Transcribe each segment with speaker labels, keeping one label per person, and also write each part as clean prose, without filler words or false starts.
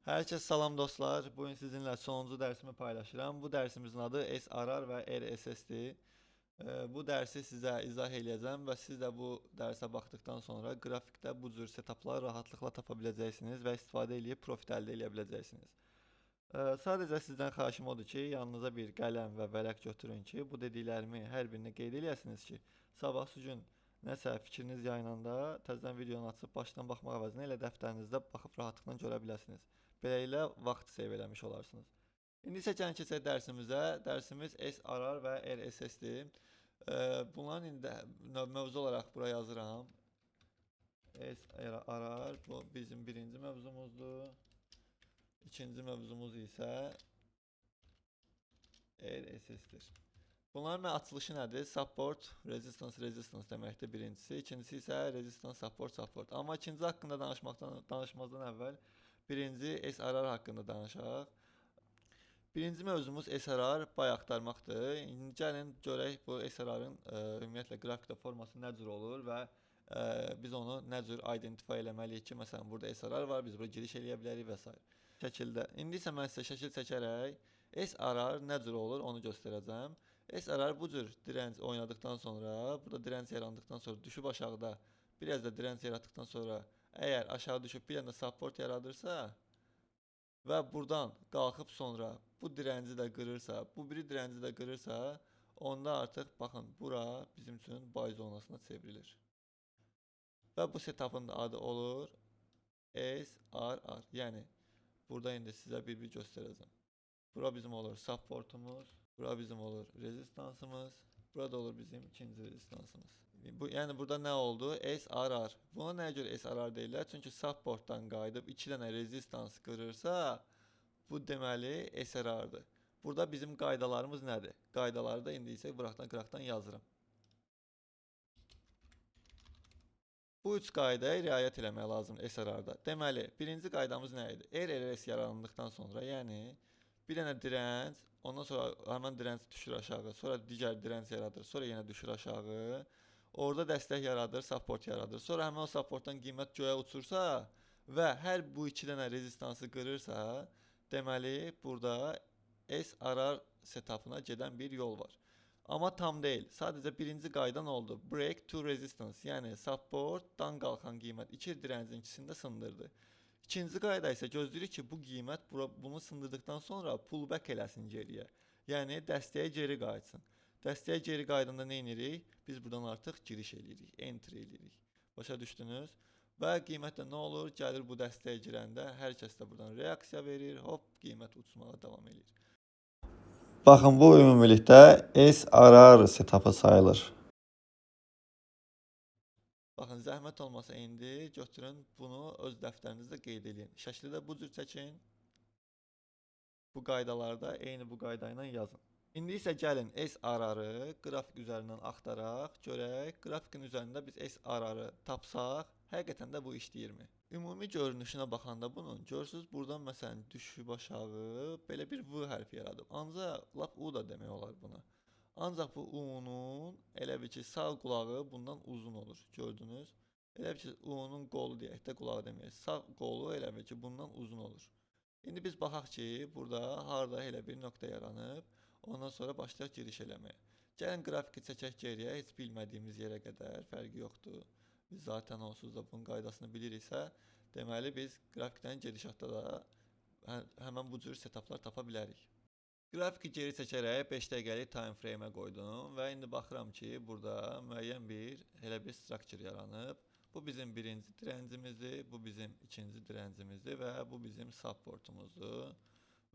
Speaker 1: Herkese salam dostlar. Bugün sizinle sonuncu dersimi paylaşıram. Bu dersimizin adı SRR ve RSS'dir. Bu dersi sizə izah eləyəcəm və siz də bu dərsə baxdıqdan sonra qrafikdə bu cür setuplar rahatlıqla tapa biləcəksiniz və istifadə edib profit əldə edə biləcəksiniz. Sadəcə sizdən xahişim odur ki, yanınıza bir qələm və vərəq götürün ki, bu dediklərimi hər birini qeyd eləyəsiniz ki, sabahsı gün nəsə fikriniz yayınanda təzədən videonu açıb başdan baxmaq əvəzinə elə dəftərinizdə baxıb rahatlıqla görə biləsiniz. Beləliklə vaxt seyv eləmiş olarsınız. İndi isə gəlin keçək dərsimizə. Dərsimiz SRR və RSS'dir. Bunların indi mövzu olaraq bura yazıram. SRR bu bizim birinci mövzumuzdur. İkinci mövzumuz isə RSS'dir. Bunların açılışı nədir? Support, resistance deməkdir birincisi. İkincisi isə resistance, support. Amma ikinci haqqında danışmazdan əvvəl birinci SRR haqqında danışaq. Birinci mövzumuz SRR pay axtarmaqdır. İndi gəlin görək bu SRR-ın ümumiyyətlə qrafikdə forması nə cür olur və biz onu nə cür identify eləməliyik ki, məsələn burada SRR var, biz bura giriş eləyə bilərik və s. şəkildə. İndi isə mən sizə şəkil çəkərək SRR nə cür olur onu göstərəcəm. SRR bu cür direnç oynadıktan sonra, burada direnç yarandıktan sonra düşüb aşağıda, biraz da direnç yarattıktan sonra əgər aşağı düşüb bir anda support yaradırsa və buradan qalxıb sonra bu direnci də qırırsa, bu biri direnci də qırırsa, onda artıq baxın bura bizim üçün buy zonasına çevrilir. Və bu setup'ın adı olur SRR. Yəni burada indi sizə bir göstərəcəm. Bura bizim olur supportumuz, bura bizim olur rezistansımız, burada olur bizim ikinci rezistansımız. Yəni burada nə oldu? SRR. Buna nəyə görə SRR deyirlər? Çünki supportdan qayıdıb 2 dənə rezistans qırırsa, bu deməli SRR-dır. Burada bizim qaydalarımız nədir? Qaydaları da indi isə qıraqdan yazıram. Bu üç qaydaya riayət eləmək lazımdır SRR-da. Deməli, birinci qaydamız nə idi? RRS yarandıqdan sonra, yəni bir dənə direnç, ondan sonra həmən direnç düşür aşağı, sonra digər direnç yaradır, sonra yenə düşür aşağı. Orada dəstək yaradır, support yaradır. Sonra həmən o supportdan qiymət göyə uçursa və hər bu iki dənə rezistansı qırırsa, deməli burada SRR setup'ına gedən bir yol var. Amma tam deyil. Sadəcə birinci qaydan oldu. Break to resistance, yəni supportdan qalxan qiymət iki direncin ikisində sındırdı. İkinci qayda isə gözləyirik ki, bu qiymət bunu sındırdıqdan sonra pullback eləsin geriyə. Yəni dəstəyə geri qayıtsın. Dəstəyə geri qayıdanda nə edirik? Biz buradan artıq giriş eləyirik, enter eləyirik. Başa düşdünüz? Və qiymətdə nə olur? Gəlir bu dəstəyə girəndə hər kəs də buradan reaksiya verir, hop qiymət uçmağa davam edir. Baxın bu ümumilikdə SRR setup'ı sayılır. Baxın, zəhmət olmasa indi götürün bunu öz dəftərinizdə qeyd edin. Şəkli də bu cür çəkin. Bu qaydalarda eyni bu qayda ilə yazın. İndi isə gəlin SRR-ı qrafik üzərindən axtaraq, görək qrafikin üzərində biz SRR-ı tapsaq, həqiqətən də bu işləyirmi? Ümumi görünüşünə baxanda bunun, görürsünüz buradan məsələn düşüb aşağı belə bir V hərfi yaradıb. Ancaq lap U da demək olar buna. Ancaq bu U-nun elə bir ki sağ qulağı bundan uzun olur, gördünüz? Elə bir ki U-nun qolu deyək də, qulağı deməyək. Sağ qolu elə bir ki bundan uzun olur. İndi biz baxaq ki, burada harda elə bir nöqtə yaranıb, ondan sonra başlayaq giriş eləməyə. Gəlin qrafiki çəkək geriyə, heç bilmədiyimiz yerə qədər, fərqi yoxdur. Biz zaten onsuz da bunun qaydasını biliriksə, deməli biz grafikdən gedişatda da həmən bu cür setuplar tapa bilərik. Qrafiki geri çəkərək 5 dəqiqəlik time frame-ə qoydum və indi baxıram ki, burada müəyyən elə bir structure yaranıb. Bu bizim birinci direncimizdir, bu bizim ikinci direncimizdir və bu bizim supportumuzdur.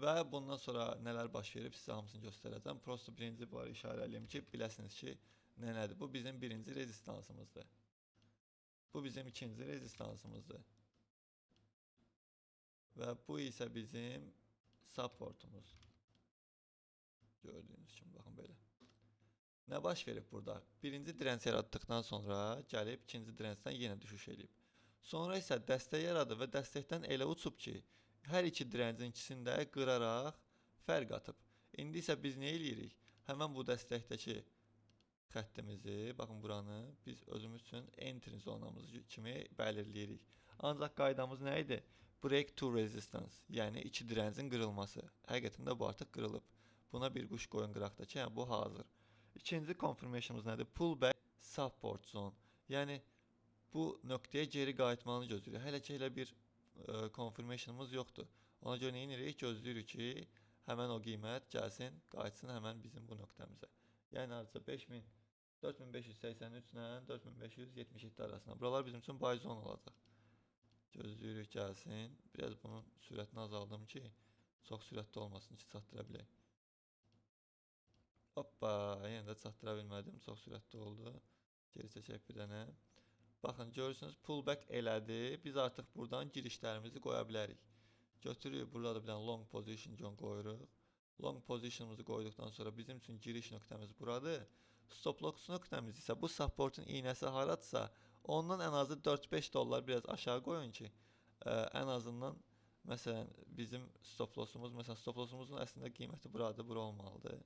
Speaker 1: Və bundan sonra nələr baş verib sizə hamısını göstərəcəm. Prosto birinci bunları işarəliyim ki, biləsiniz ki, nədir? Bu bizim birinci rezistansımızdır. Bu bizim ikinci rezistansımızdır. Və bu isə bizim supportumuz. Gördüyünüz kimi, baxın belə. Nə baş verib burada? Birinci direnç yaratdıqdan sonra gəlib ikinci direncdən yenə düşüş edib. Sonra isə dəstək yaradı və dəstəkdən elə uçub ki, hər iki direncin ikisini də qıraraq fərq atıb. İndi isə biz nə eləyirik? Həmən bu dəstəkdəki xəttimizi, baxın buranı biz özümüz üçün entry zonamız kimi bəlirləyirik. Ancaq qaydamız nə idi? break to resistance, yəni içi direncin qırılması. Həqiqətən də bu artıq qırılıb. Buna bir quş qoyun qıraq da ki, yəni bu hazır. İkinci confirmationımız nədir? Pullback support zone. Yəni bu nöqtəyə geri qayıtmanı gözləyirik. Hələ ki elə bir confirmationımız yoxdur. Ona görə nə edirik? Gözləyirik ki, həmən o qiymət gəlsin, qayıtsın həmən bizim bu nöqtəmizə. Yəni hardasa 5000 4583 ilə 4577 arasında. Buralar bizim üçün buy zone olacaq. Gözləyirik gəlsin. Biraz bunun sürətini azaldım ki, çox sürətli olmasın ki, çatdıra bilək. Hoppa, yenə də çatdıra bilmədim. Çox sürətli oldu. Geri çəkək bir dənə. Baxın, görürsünüz, pullback elədi. Biz artıq buradan girişlərimizi qoya bilərik. Götürürük, burada da bir dənə long position qoyuruq. Long positionumuzu qoyduqdan sonra bizim üçün giriş nöqtəmiz buradır. Stop loss nöqtəmiz isə bu supportun iynəsi haradsa, ondan ən azı 4-5 dollar biraz aşağı qoyun ki, ən azından məsələn bizim stop lossumuz, məsələn stop lossumuzun əslində qiyməti buradır, bura olmalıdır.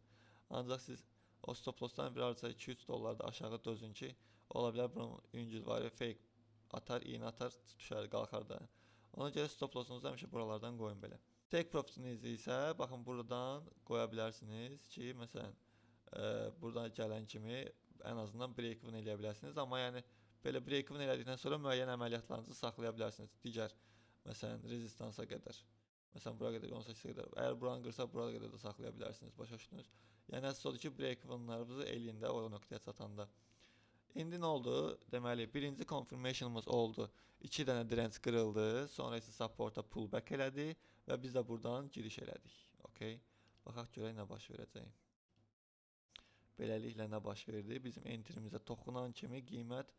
Speaker 1: Ancaq siz o stop lossdan bir arada 2-3 dollar da aşağı dözün ki, ola bilər bunun üncidvari fake atar, iynə atar, düşər, qalxar da. Ona görə stop lossunuzu həmişə buralardan qoyun belə. Take profitinizi isə baxın buradan qoya bilərsiniz ki, məsələn buradan gələn kimi ən azından break-even eləyə bilərsiniz. Amma yəni belə break-even elədikdən sonra müəyyən əməliyyatlarınızı saxlaya bilərsiniz. Digər məsələn rezistansa qədər. Məsələn bura qədər 18-ə qədər. Əgər buranı qırsa bura qədər də saxlaya bilərsiniz. Başa düşdünüz? Yəni əsas odur ki, break-evenlarınızı eləyin də o nöqtəyə çatanda. İndi nə oldu? Deməli, birinci confirmationımız oldu. 2 dənə direnç qırıldı. Sonra isə supporta pullback elədi və biz də buradan giriş elədik. Okay? Baxaq görək nə baş verəcək. Beləliklə nə baş verdi? Bizim enterimizə toxunan kimi qiymət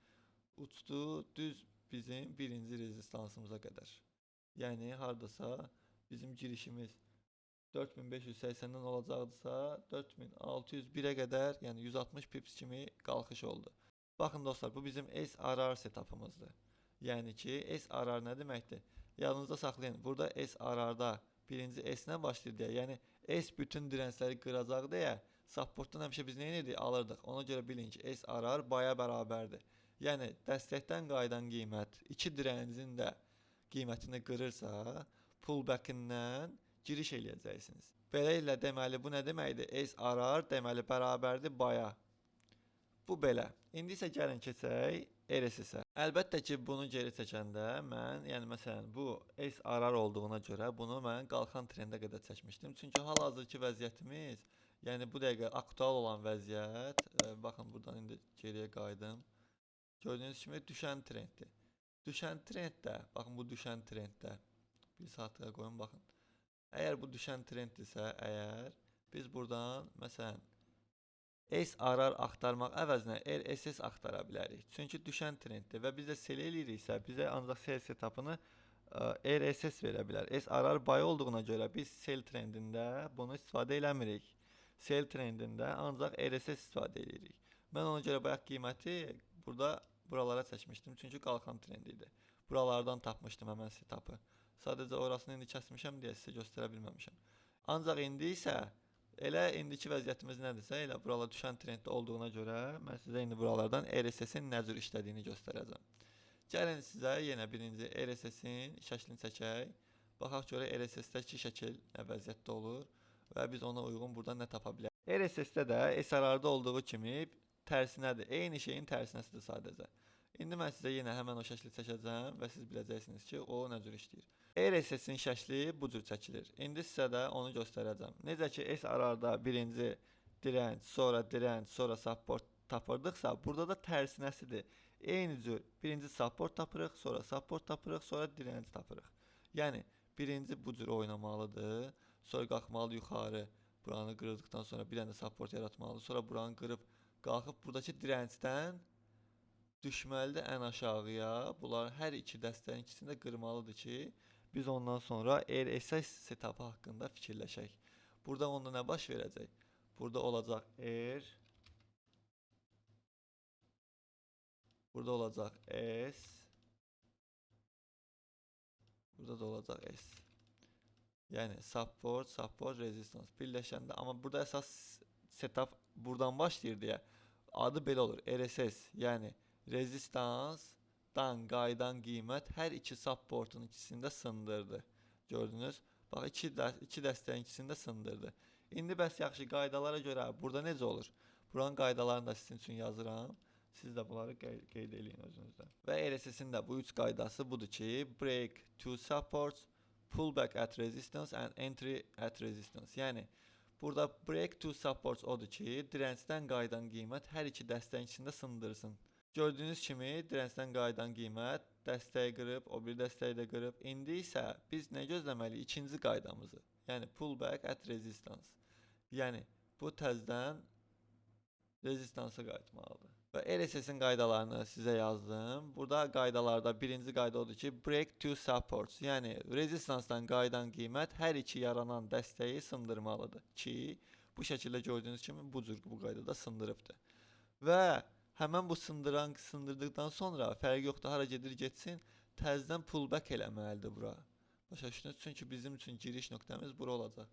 Speaker 1: uçdu düz bizim birinci rezistansımıza qədər. Yəni hardasa bizim girişimiz 4580-dən olacaqdısa 4601-ə qədər, yəni 160 pips kimi qalxış oldu. Baxın dostlar, bu bizim SRR setupımızdır. Yəni ki, SRR nə deməkdir? Yadınızda saxlayın. Burada SRR-da birinci S-lə başlayır deyə, yəni S bütün dirençləri qıracaq deyə supportdan həmişə biz nə edirdik? Alırdıq. Ona görə bilin ki, SRR baya bərabərdir. Yəni dəstəkdən qayıdan qiymət 2 direncin də qiymətini qırırsa, pullback-indən giriş eləyəcəksiniz. Beləliklə deməli bu nə deməkdir? SRR deməli bərabərdir baya. Bu belə. İndi isə gəlin keçək RSS-ə. Əlbəttə ki, bunu geri çəkəndə mən, yəni məsələn bu SRR olduğuna görə bunu mən qalxan trendə qədər çəkmişdim. Çünki hal-hazırki vəziyyətimiz, yəni bu dəqiqə aktual olan vəziyyət, baxın buradan indi geriyə qayıdım. Gördüyünüz kimi düşən trenddir. Düşən trenddə, baxın bu düşən trenddə. Bir saatlığa qoyun baxın. Əgər bu düşən trenddirsə, əgər biz buradan məsələn SRR axtarmaq əvəzinə RSS axtara bilərik. Çünki düşən trenddir və biz də sell eləyiriksə, bizə ancaq sell setupını RSS verə bilər. SRR buy olduğuna görə biz sell trendində bunu istifadə eləmirik. Sell trendində ancaq RSS istifadə edirik. Mən ona görə bayaq qiyməti buralara çəkmişdim. Çünki qalxan trend idi. Buralardan tapmışdım həmən setupı. Sadəcə orasını indi kəsmişəm deyə sizə göstərə bilməmişəm. Ancaq indi isə elə indiki vəziyyətimiz nədirsə, elə buralar düşən trenddə olduğuna görə mən sizə indi buralardan RSS-in nə cür işlədiyini göstərəcəm. Gəlin sizə yenə birinci RSS-in şəklini çəkək. Baxaq görə RSS-dəki şəkil nə vəziyyətdə olur və biz ona uyğun buradan nə tapa bilərik. RSS-də də SRR-da olduğu kimi tərsinədir. Eyni şeyin tərsinəsidir sadəcə. İndi mən sizə yenə həmən o şəkli çəkəcəm və siz biləcəksiniz ki, o nə cür işləyir. RSS-in şəkli bu cür çəkilir. İndi sizə də onu göstərəcəm. Necə ki, SRR-da birinci direnç, sonra support tapırdıqsa, burada da tərsinəsidir. Eyni cür birinci support tapırıq, sonra support tapırıq, sonra direnç tapırıq. Yəni, birinci bu cür oynamalıdır. Sonra qalxmalı yuxarı, buranı qırdıqdan sonra bir dənə support yaratmalıdır. Sonra buranı qırıb, qalxıb buradakı dirençdən düşməlidir ən aşağıya. Bunlar hər iki dəstənin ikisini də qırmalıdır ki, biz ondan sonra RSS setupı haqqında fikirləşək. Burada onda nə baş verəcək? Burada olacaq R, burada olacaq S, burada da olacaq S. Yəni support, resistance birləşəndə, amma burada əsas setup buradan başlayır deyə adı belə olur. RSS, yəni resistance dan qayıdan qiymət hər iki supportun ikisində sındırdı. Gördünüz? Bax, iki dəstəyin ikisində sındırdı. İndi bəs yaxşı, qaydalara görə burada necə olur? Buranın qaydalarını da sizin üçün yazıram. Siz də bunları qeyd edin özünüzdə. Və RSS-in də bu üç qaydası budur ki, break two supports, pullback at resistance and entry at resistance. Yəni burada break two supports odur ki, dirəncdən qayıdan qiymət hər iki dəstəyin içində sındırsın. Gördüyünüz kimi dirəncdən qayıdan qiymət dəstəyi qırıb, o bir dəstəyi də qırıb. İndi isə biz nə gözləməliyik? İkinci qaydamızı. Yəni pullback at resistance. Yəni bu təzədən rezistansa qayıtmalıdır. Və RSS-in qaydalarını sizə yazdım. Burada qaydalarda birinci qayda odur ki, break two supports. Yəni rezistansdan qayıdan qiymət hər iki yaranan dəstəyi sındırmalıdır ki, bu şəkildə gördüyünüz kimi bu qaydada sındırıbdır. Və həmən bu sındırdıqdan sonra fərqi yoxdur, hara gedir getsin, təzədən pullback eləməlidir bura. Başa düşdünüz? Çünki bizim üçün giriş nöqtəmiz bura olacaq.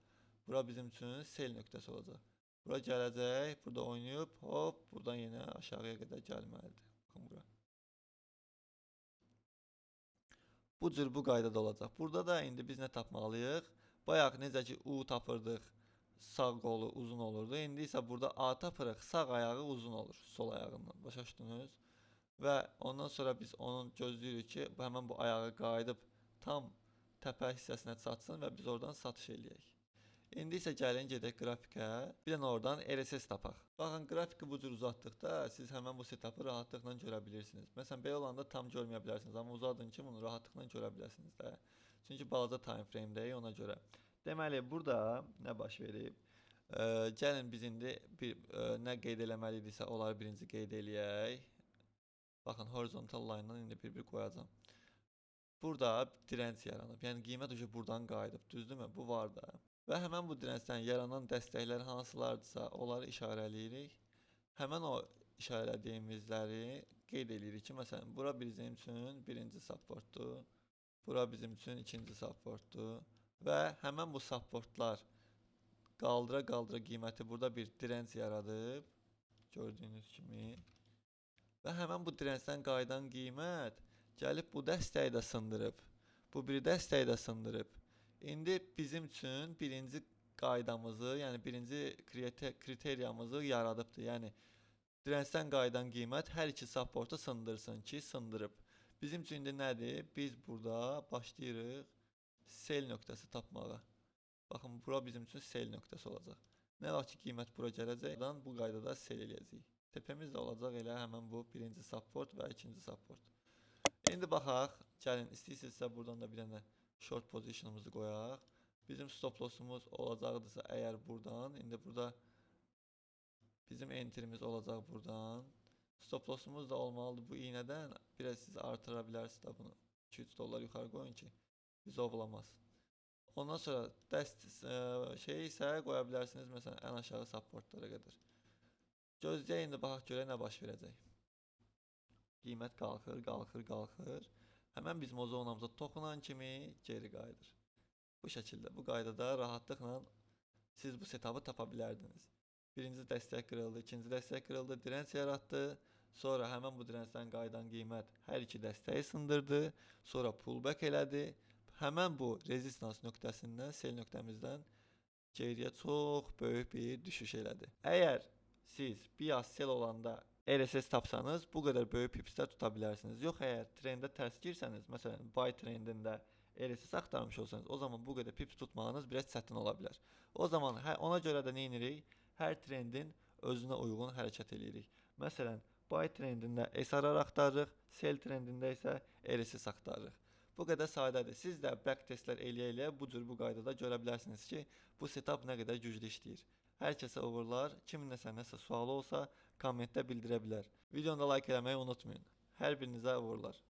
Speaker 1: Bura bizim üçün sell nöqtəsi olacaq. Bura gələcək, burada oynayıb, hop, buradan yenə aşağıya qədər gəlməlidir. Baxın bura. Bu cür bu qaydada olacaq. Burada da indi biz nə tapmalıyıq? Bayaq necə ki U tapırdıq, sağ qolu uzun olurdu. İndi isə burada A tapırıq, sağ ayağı uzun olur, sol ayağından. Başa düşdünüz? Və ondan sonra biz onun gözləyirik ki, həmən bu ayağı qayıdıb tam təpə hissəsinə çatsın və biz oradan satış eləyək. İndi isə gəlin gedək qrafikə. Bir dənə oradan RSS tapaq. Baxın, qrafiki bu cür uzatdıqda siz həmən bu setup'ı rahatlıqla görə bilirsiniz. Məsələn, belə olanda tam görməyə bilərsiniz, amma uzadın ki, bunu rahatlıqla görə biləsiniz də. Çünki balaca time frame-deyik ona görə. Deməli, burada nə baş verib? Gəlin biz indi nə qeyd eləməliyiksə, onları birinci qeyd eləyək. Baxın, horizontal line-dan indi bir qoyacağım. Burada direnç yaranıb. Yəni qiymət buradan qayıdıb, düzdürmü? Bu var da. Və həmən bu direncdən yaranan dəstəklər hansılardırsa, onları işarələyirik. Həmən o işarələdiyimizləri qeyd edirik ki, məsələn, bura bizim üçün birinci supportdur. Bura bizim üçün ikinci supportdur. Və həmən bu supportlar qaldıra qiyməti burada bir direnç yaradıb. Gördüyünüz kimi. Və həmən bu direncdən qayıdan qiymət gəlib bu dəstəyi də sındırıb. Bu bir dəstəyi də sındırıb. İndi bizim üçün birinci qaydamızı, yəni birinci kriteriyamızı yaradıbdır. Yəni direncdən qayıdan qiymət hər iki supportu sındırsın ki, sındırıb. Bizim üçün indi nədir? Biz burada başlayırıq sell nöqtəsi tapmağa. Baxın, bura bizim üçün sell nöqtəsi olacaq. Nə vaxt ki qiymət bura gələcək, bu qaydada sell eləyəcəyik. Tepemiz də olacaq elə həmən bu birinci support və ikinci support. İndi baxaq, gəlin istəyirsinizsə buradan da bir dənə short position'ımızı qoyaq. Bizim stop loss'umuz olacaqdırsa əgər buradan, indi burada bizim enterimiz olacaq buradan. Stop loss'umuz da olmalıdır bu iğnədən. Biraz siz artıra bilərsiniz də bunu. 2-3 dollar yuxarı qoyun ki, biz ovlamaz. Ondan sonra şey isə qoya bilərsiniz, məsələn, ən aşağı supportlara qədər. Gözləyək, indi baxaq görək nə baş verəcək. Qiymət qalxır. Həmən bizim o zonamıza toxunan kimi geri qayıdır. Bu şəkildə, bu qaydada rahatlıqla siz bu setup'ı tapa bilərdiniz. Birinci dəstək qırıldı, ikinci dəstək qırıldı, direnç yaratdı. Sonra həmən bu direncdən qayıdan qiymət hər iki dəstəyi sındırdı. Sonra pullback elədi. Həmən bu rezistans nöqtəsindən, sell nöqtəmizdən geriyə çox böyük bir düşüş elədi. Əgər siz bias sell olanda RSS tapsanız, bu qədər böyük pipslər tuta bilərsiniz. Yox, əgər trendə tərs girsəniz, məsələn, buy trendində RSS axtarmış olsanız, o zaman bu qədər pips tutmağınız biraz çətin ola bilər. O zaman ona görə də nə edirik? Hər trendin özünə uyğun hərəkət edirik. Məsələn, buy trendində SRR axtarırıq, sell trendində isə RSS axtarırıq. Bu qədər sadədir. Siz də back testlər eləyə bu cür bu qaydada görə bilərsiniz ki, bu setup nə qədər güclü işləyir. Hər kəsə uğurlar. Kimin nəsə sualı olsa kommentdə bildirə bilər. Videonu da like eləməyi unutmayın. Hər birinizə uğurlar.